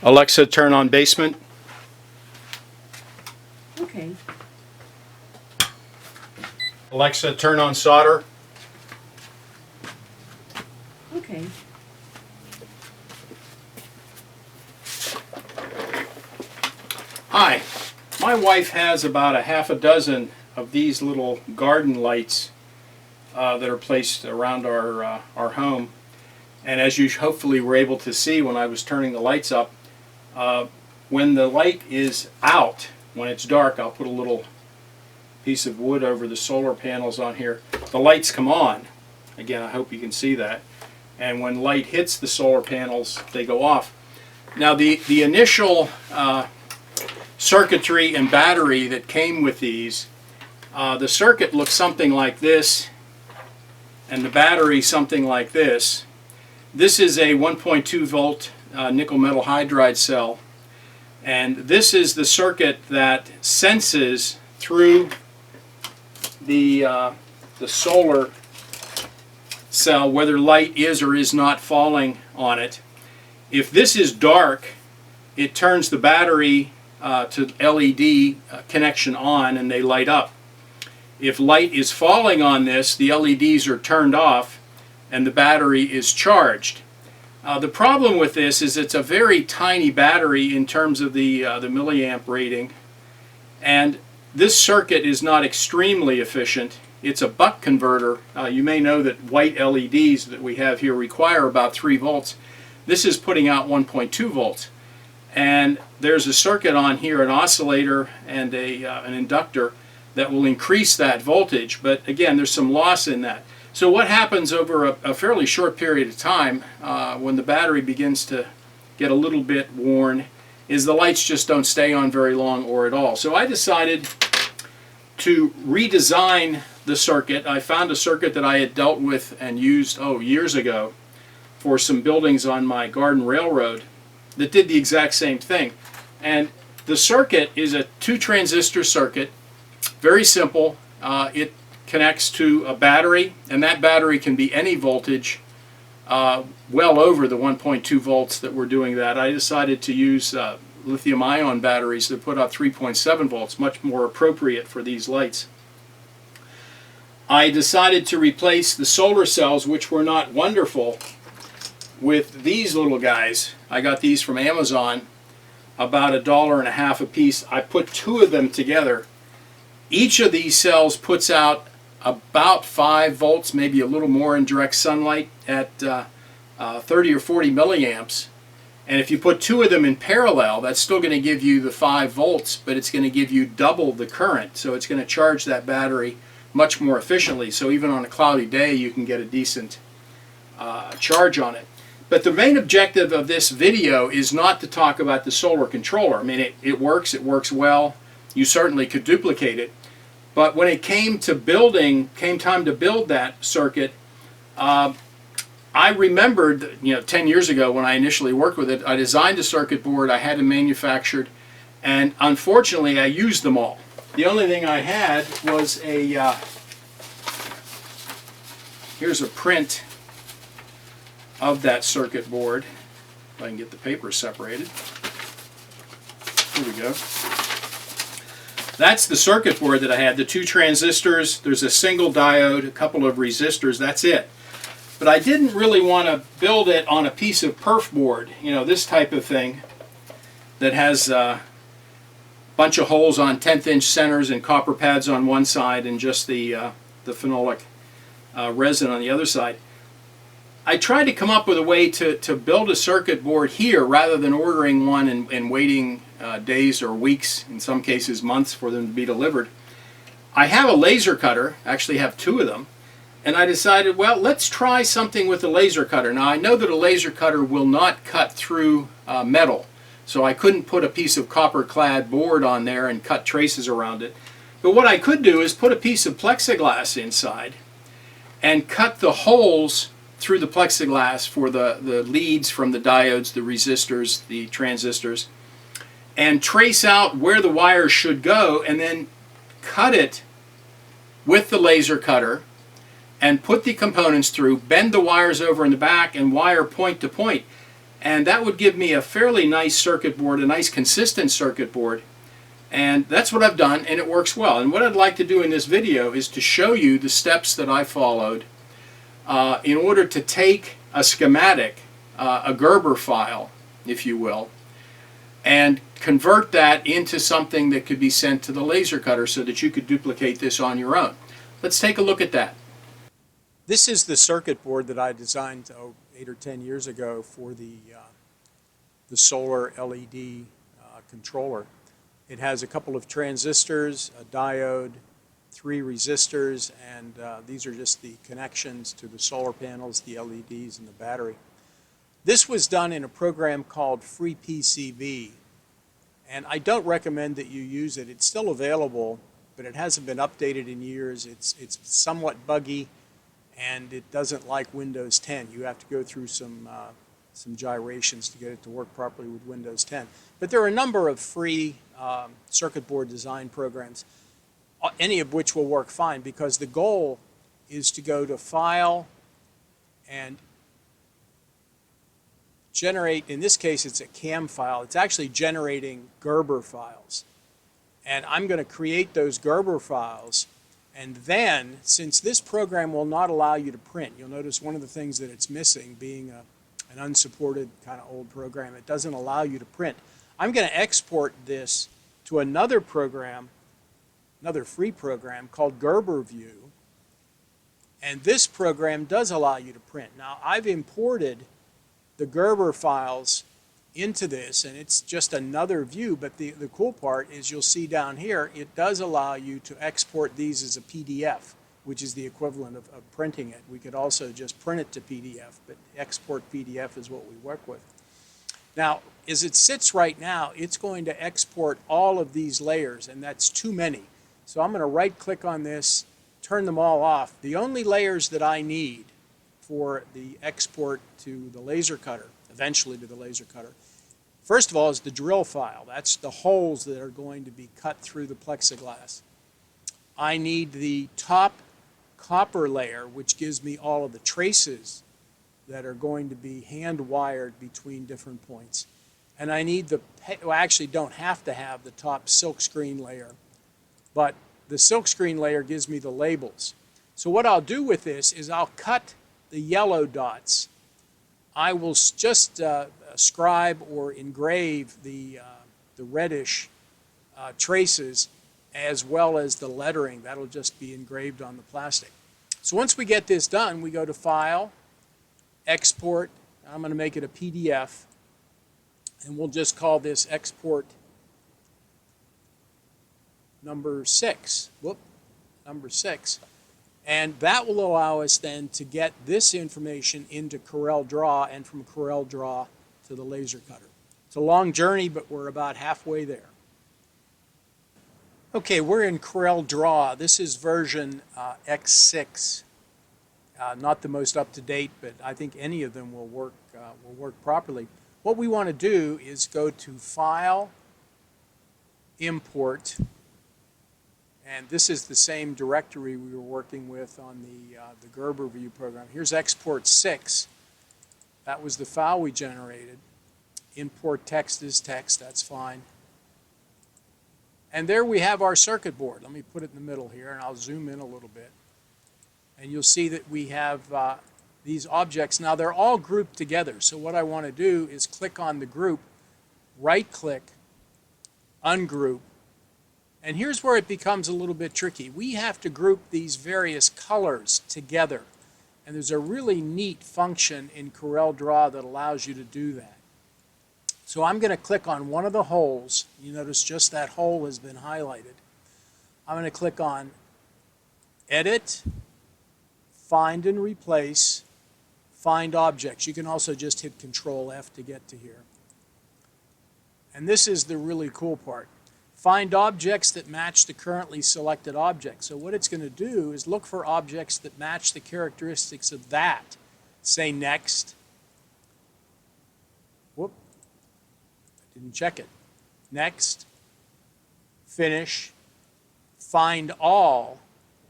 Alexa, turn on basement. Okay. Alexa, turn on solder. Okay. Hi, my wife has about a half a dozen of these little garden lights that are placed around our home. And as you hopefully were able to see when I was turning the lights up, when the light is out, when it's dark, I'll put a little piece of wood over the solar panels on here. The lights come on. Again, I hope you can see that. And when light hits the solar panels, they go off. Now the initial circuitry and battery that came with these, the circuit looks something like this, and the battery something like this. This is a 1.2 volt nickel metal hydride cell, and this is the circuit that senses through the solar cell whether light is or is not falling on it. If this is dark, it turns the battery to LED connection on, and they light up. If light is falling on this, the LEDs are turned off and the battery is charged. The problem with this is it's a very tiny battery in terms of the milliamp rating, and this circuit is not extremely efficient. It's a buck converter. You may know that white LEDs that we have here require about 3 volts. This is putting out 1.2 volts. And there's a circuit on here, an oscillator and an inductor, that will increase that voltage. But again, there's some loss in that. So what happens over a fairly short period of time when the battery begins to get a little bit worn is the lights just don't stay on very long or at all. So I decided to redesign the circuit. I found a circuit that I had dealt with and used years ago for some buildings on my garden railroad that did the exact same thing. And the circuit is a 2-transistor circuit, very simple. It connects to a battery, and that battery can be any voltage, well over the 1.2 volts that we're doing that. I decided to use lithium-ion batteries that put out 3.7 volts, much more appropriate for these lights. I decided to replace the solar cells, which were not wonderful, with these little guys. I got these from Amazon, about $1.50 a piece. I put 2 of them together. Each of these cells puts out about 5 volts, maybe a little more in direct sunlight at 30 or 40 milliamps. And if you put 2 of them in parallel, that's still going to give you the 5 volts, but it's going to give you double the current. So it's going to charge that battery much more efficiently. So even on a cloudy day, you can get a decent charge on it. But the main objective of this video is not to talk about the solar controller. I mean, it works well. You certainly could duplicate it. But when it came time to build that circuit, I remembered, 10 years ago when I initially worked with it, I designed a circuit board, I had it manufactured, and unfortunately I used them all. The only thing I had was here's a print of that circuit board. If I can get the paper separated. Here we go. That's the circuit board that I had, the 2 transistors, there's a single diode, a couple of resistors, that's it. But I didn't really want to build it on a piece of perf board, this type of thing that has a bunch of holes on 1/10-inch centers and copper pads on one side and just the phenolic resin on the other side. I tried to come up with a way to build a circuit board here rather than ordering one and waiting days or weeks, in some cases months, for them to be delivered. I have a laser cutter, actually have 2 of them, and I decided, well, let's try something with a laser cutter. Now I know that a laser cutter will not cut through metal, so I couldn't put a piece of copper clad board on there and cut traces around it. But what I could do is put a piece of plexiglass inside and cut the holes through the plexiglass for the leads from the diodes, the resistors, the transistors, and trace out where the wires should go, and then cut it with the laser cutter and put the components through, bend the wires over in the back, and wire point to point. And that would give me a fairly nice circuit board, a nice consistent circuit board. And that's what I've done, and it works well. And what I'd like to do in this video is to show you the steps that I followed in order to take a schematic, a Gerber file, if you will, and convert that into something that could be sent to the laser cutter so that you could duplicate this on your own. Let's take a look at that. This is the circuit board that I designed 8 or 10 years ago for the solar LED controller. It has a couple of transistors, a diode, 3 resistors, and these are just the connections to the solar panels, the LEDs, and the battery. This was done in a program called FreePCB, and I don't recommend that you use it. It's still available, but it hasn't been updated in years. It's somewhat buggy, and it doesn't like Windows 10. You have to go through some gyrations to get it to work properly with Windows 10. But there are a number of free circuit board design programs, any of which will work fine, because the goal is to go to File and generate, in this case it's a CAM file, it's actually generating Gerber files. And I'm going to create those Gerber files, and then, since this program will not allow you to print, you'll notice one of the things that it's missing, being an unsupported kind of old program, it doesn't allow you to print. I'm going to export this to another program, another free program called Gerber View, and this program does allow you to print. Now, I've imported the Gerber files into this, and it's just another view, but the cool part is you'll see down here, it does allow you to export these as a PDF, which is the equivalent of printing it. We could also just print it to PDF, but export PDF is what we work with. Now, as it sits right now, it's going to export all of these layers, and that's too many. So I'm going to right-click on this, turn them all off. The only layers that I need for the export to the laser cutter, eventually to the laser cutter, first of all is the drill file. That's the holes that are going to be cut through the plexiglass. I need the top copper layer, which gives me all of the traces that are going to be hand wired between different points. And I need well, I actually don't have to have the top silkscreen layer, but the silkscreen layer gives me the labels. So what I'll do with this is I'll cut the yellow dots. I will just scribe or engrave the reddish traces, as well as the lettering. That'll just be engraved on the plastic. So once we get this done, we go to File, Export. I'm going to make it a PDF, and we'll just call this Export number 6. Number 6. And that will allow us then to get this information into CorelDraw, and from CorelDraw to the laser cutter. It's a long journey, but we're about halfway there. Okay, we're in CorelDraw. This is version X6. Not the most up-to-date, but I think any of them will work properly. What we want to do is go to File, Import, and this is the same directory we were working with on the Gerber View program. Here's Export 6. That was the file we generated. Import text is text, that's fine. And there we have our circuit board. Let me put it in the middle here, and I'll zoom in a little bit. And you'll see that we have these objects. Now, they're all grouped together. So what I want to do is click on the group, right-click, ungroup. And here's where it becomes a little bit tricky. We have to group these various colors together. And there's a really neat function in CorelDraw that allows you to do that. So I'm going to click on one of the holes. You notice just that hole has been highlighted. I'm going to click on Edit, Find and Replace, Find Objects. You can also just hit Control F to get to here. And this is the really cool part. Find objects that match the currently selected object. So what it's going to do is look for objects that match the characteristics of that. Say Next. Whoop. I didn't check it. Next. Finish. Find All.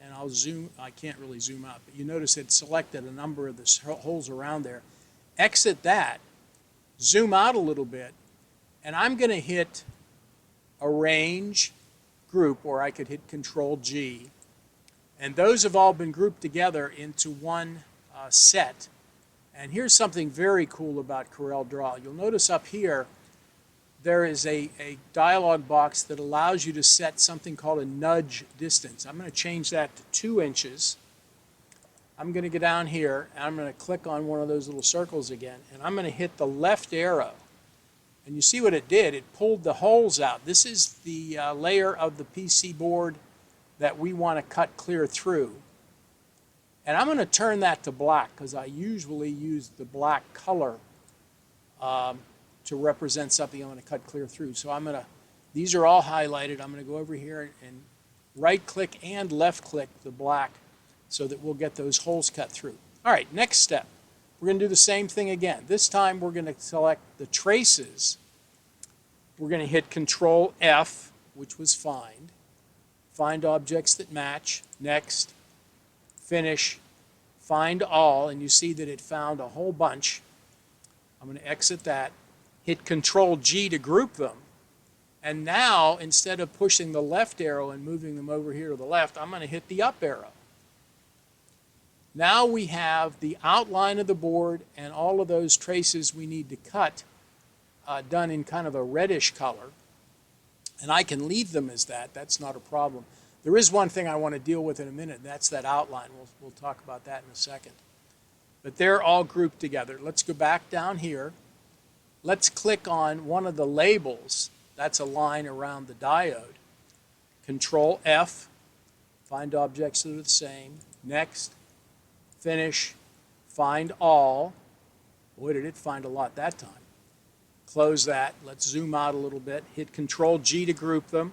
And I'll zoom. I can't really zoom out, but you notice it selected a number of the holes around there. Exit that. zoom out a little bit, and I'm going to hit Arrange, Group, or I could hit Control G. And those have all been grouped together into one set. And here's something very cool about CorelDraw. You'll notice up here there is a dialog box that allows you to set something called a nudge distance. I'm going to change that to 2 inches. I'm going to go down here and I'm going to click on one of those little circles again, and I'm going to hit the left arrow. And you see what it did? It pulled the holes out. This is the layer of the PC board that we want to cut clear through. And I'm going to turn that to black because I usually use the black color to represent something I want to cut clear through. So I'm going to, these are all highlighted. I'm going to go over here and right click and left click the black so that we'll get those holes cut through. All right, next step. We're going to do the same thing again. This time we're going to select the traces. We're going to hit Control F, which was find. Find objects that match. Next. Finish. Find all, and you see that it found a whole bunch. I'm going to exit that. Hit Control G to group them. And now, instead of pushing the left arrow and moving them over here to the left, I'm going to hit the up arrow. Now we have the outline of the board and all of those traces we need to cut done in kind of a reddish color. And I can leave them as that. That's not a problem. There is one thing I want to deal with in a minute, and that's that outline. We'll talk about that in a second. But they're all grouped together. Let's go back down here. Let's click on one of the labels. That's a line around the diode. Control F. Find objects that are the same. Next. Finish. Find all. Boy, did it find a lot that time. Close that. Let's zoom out a little bit. Hit Control G to group them.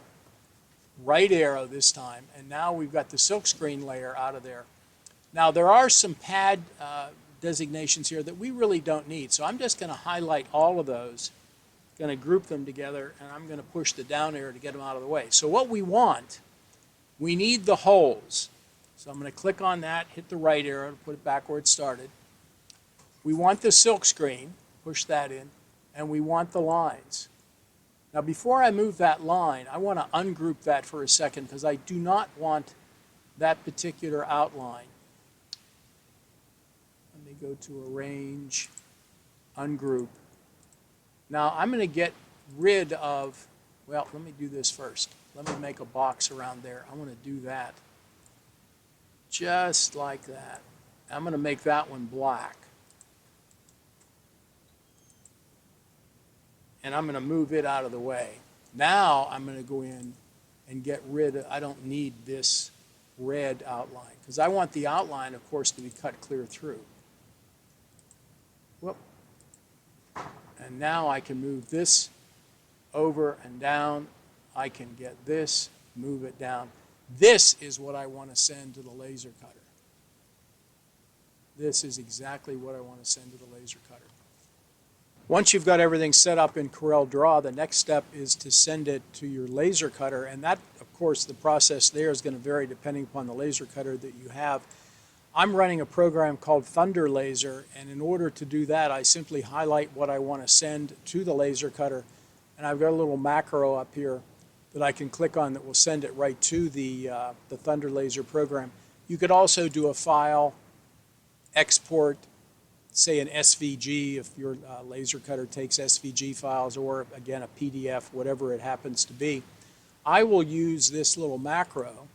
Right arrow this time. And now we've got the silkscreen layer out of there. Now there are some pad designations here that we really don't need. So I'm just going to highlight all of those. Going to group them together, and I'm going to push the down arrow to get them out of the way. So what we want, we need the holes. So I'm going to click on that, hit the right arrow to put it back where it started. We want the silk screen, push that in, and we want the lines. Now before I move that line, I want to ungroup that for a second because I do not want that particular outline. Let me go to Arrange, Ungroup. Now I'm going to get rid of, well, let me do this first. Let me make a box around there. I want to do that. Just like that. I'm going to make that one black. And I'm going to move it out of the way. Now I'm going to go in and get rid of, I don't need this red outline because I want the outline, of course, to be cut clear through. Whoop. And now I can move this over and down. I can get this, move it down. This is what I want to send to the laser cutter. This is exactly what I want to send to the laser cutter. Once you've got everything set up in CorelDraw, the next step is to send it to your laser cutter. And that, of course, the process there is going to vary depending upon the laser cutter that you have. I'm running a program called Thunder Laser, and in order to do that, I simply highlight what I want to send to the laser cutter, and I've got a little macro up here that I can click on that will send it right to the Thunder Laser program. You could also do a file, export, say an SVG if your laser cutter takes SVG files, or again a PDF, whatever it happens to be. I will use this little macro,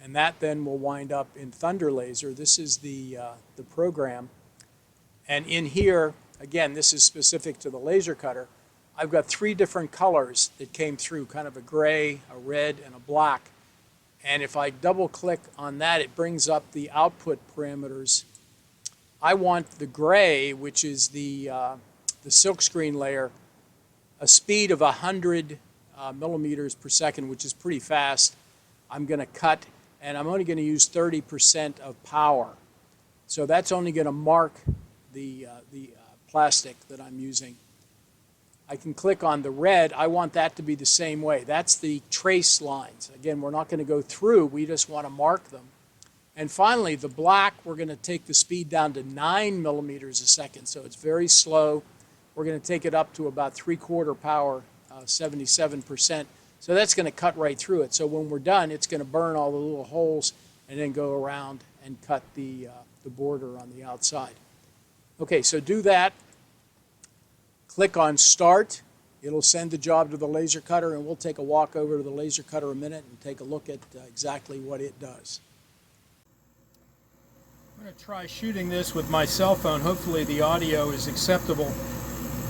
and that then will wind up in Thunder Laser. This is the program. And in here, again, this is specific to the laser cutter. I've got 3 different colors that came through, kind of a gray, a red, and a black. And if I double click on that, it brings up the output parameters. I want the gray, which is the silkscreen layer, a speed of 100 millimeters per second, which is pretty fast. I'm going to cut, and I'm only going to use 30% of power. So that's only going to mark the plastic that I'm using. I can click on the red. I want that to be the same way. That's the trace lines. Again, we're not going to go through. We just want to mark them. And finally, the black, we're going to take the speed down to 9 millimeters a second. So it's very slow. We're going to take it up to about 3/4 power, 77%. So that's going to cut right through it. So when we're done, it's going to burn all the little holes and then go around and cut the border on the outside. Okay, so do that. Click on Start. It'll send the job to the laser cutter, and we'll take a walk over to the laser cutter a minute and take a look at exactly what it does. I'm going to try shooting this with my cell phone. Hopefully the audio is acceptable.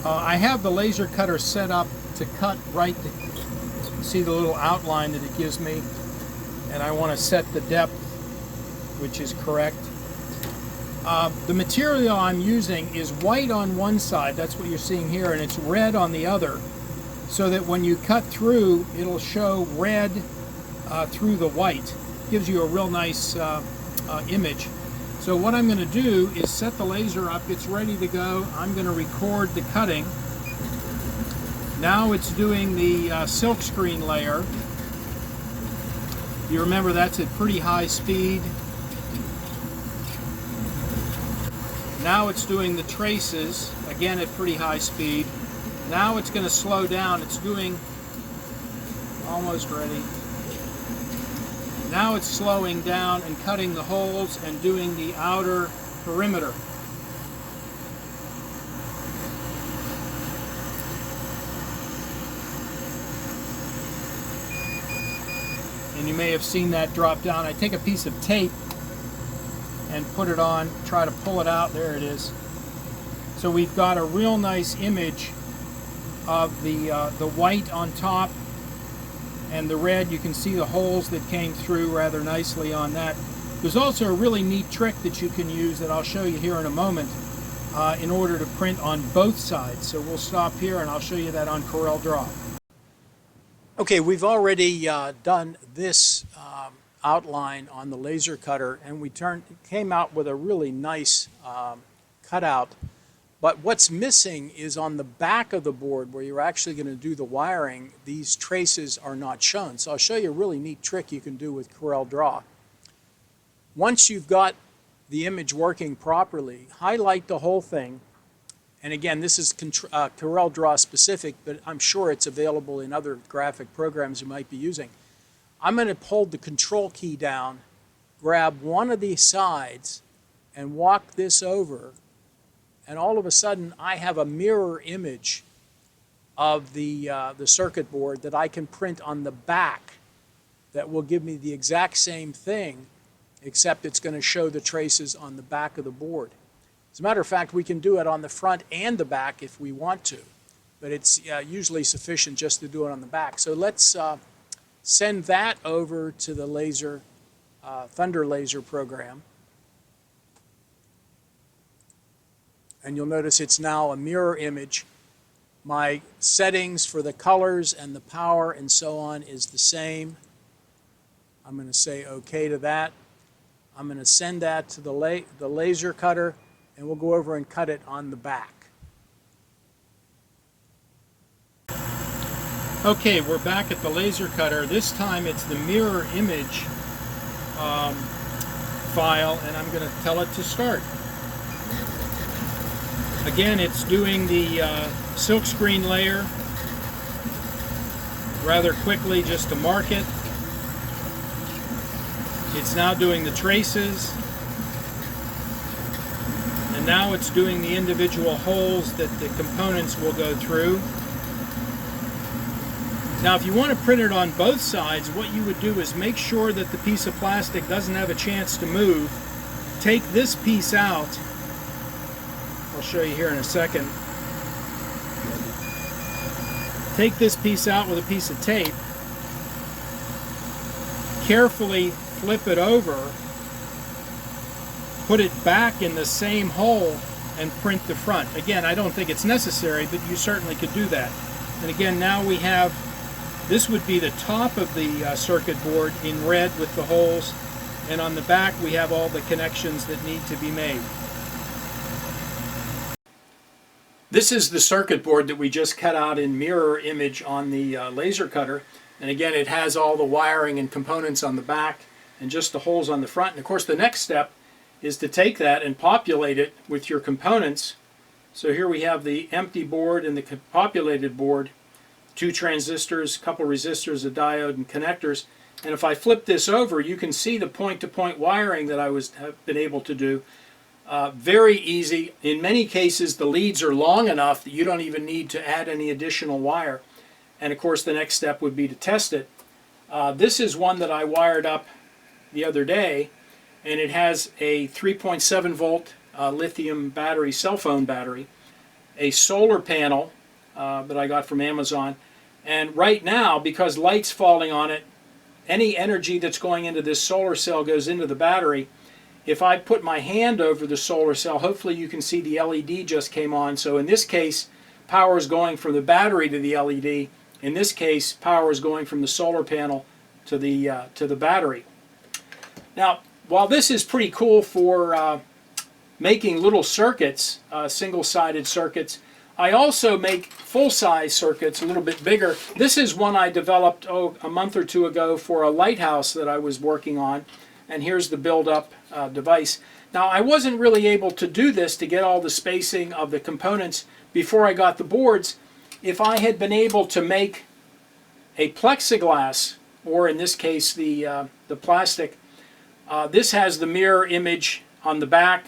I have the laser cutter set up to cut right to see the little outline that it gives me, and I want to set the depth, which is correct. The material I'm using is white on one side, that's what you're seeing here, and it's red on the other, so that when you cut through, it'll show red through the white. Gives you a real nice image. So what I'm going to do is set the laser up, it's ready to go. I'm going to record the cutting. Now it's doing the silkscreen layer. You remember that's at pretty high speed. Now it's doing the traces, again at pretty high speed. Now it's going to slow down. It's doing, almost ready. Now it's slowing down and cutting the holes and doing the outer perimeter. And you may have seen that drop down. I take a piece of tape and put it on, try to pull it out. There it is. So we've got a real nice image of the white on top and the red. You can see the holes that came through rather nicely on that. There's also a really neat trick that you can use that I'll show you here in a moment in order to print on both sides. So we'll stop here and I'll show you that on CorelDraw. Okay, we've already done this outline on the laser cutter, and we came out with a really nice cutout. But what's missing is on the back of the board where you're actually going to do the wiring, these traces are not shown. So I'll show you a really neat trick you can do with CorelDraw. Once you've got the image working properly, highlight the whole thing. And again, this is CorelDraw specific, but I'm sure it's available in other graphic programs you might be using. I'm going to hold the Control key down, grab one of these sides, and walk this over. And all of a sudden, I have a mirror image of the circuit board that I can print on the back that will give me the exact same thing, except it's going to show the traces on the back of the board. As a matter of fact, we can do it on the front and the back if we want to, but it's usually sufficient just to do it on the back. So let's send that over to the laser, Thunder Laser program. And you'll notice it's now a mirror image. My settings for the colors and the power and so on is the same. I'm going to say OK to that. I'm going to send that to the laser cutter, and we'll go over and cut it on the back. Okay, we're back at the laser cutter. This time it's the mirror image file, and I'm going to tell it to start. Again, it's doing the silkscreen layer rather quickly just to mark it. It's now doing the traces. And now it's doing the individual holes that the components will go through. Now, if you want to print it on both sides, what you would do is make sure that the piece of plastic doesn't have a chance to move. Take this piece out. I'll show you here in a second. Take this piece out with a piece of tape. Carefully flip it over. Put it back in the same hole and print the front. Again, I don't think it's necessary, but you certainly could do that. And again, now we have, this would be the top of the circuit board in red with the holes, and on the back we have all the connections that need to be made. This is the circuit board that we just cut out in mirror image on the laser cutter. And again, it has all the wiring and components on the back and just the holes on the front. And of course, the next step is to take that and populate it with your components So here we have the empty board and the populated board, 2 transistors, a couple resistors, a diode, and connectors. And if I flip this over, you can see the point-to-point wiring that I have been able to do. Very easy. In many cases, the leads are long enough that you don't even need to add any additional wire. And of course, the next step would be to test it. This is one that I wired up the other day, and it has a 3.7 volt lithium battery, cell phone battery, a solar panel that I got from Amazon, and right now, because light's falling on it, any energy that's going into this solar cell goes into the battery. If I put my hand over the solar cell, hopefully you can see the LED just came on. So in this case, power is going from the battery to the LED. In this case, power is going from the solar panel to the battery. Now, while this is pretty cool for making little circuits, single-sided circuits, I also make full-size circuits a little bit bigger. This is one I developed a month or 2 ago for a lighthouse that I was working on, and here's the build-up device. Now, I wasn't really able to do this to get all the spacing of the components before I got the boards. If I had been able to make a plexiglass, or in this case the plastic, this has the mirror image on the back,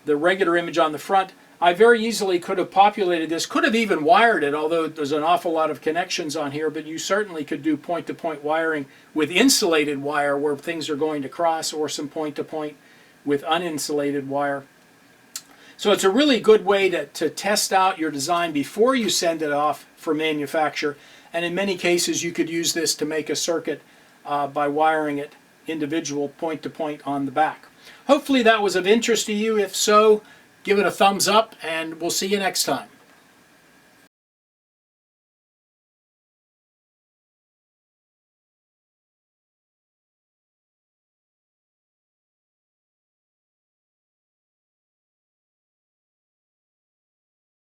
the regular image on the front. I very easily could have populated this, could have even wired it, although there's an awful lot of connections on here, but you certainly could do point-to-point wiring with insulated wire where things are going to cross, or some point-to-point with uninsulated wire. So it's a really good way to test out your design before you send it off for manufacture, and in many cases you could use this to make a circuit by wiring it individual point-to-point on the back. Hopefully that was of interest to you. If so, give it a thumbs up, and we'll see you next time.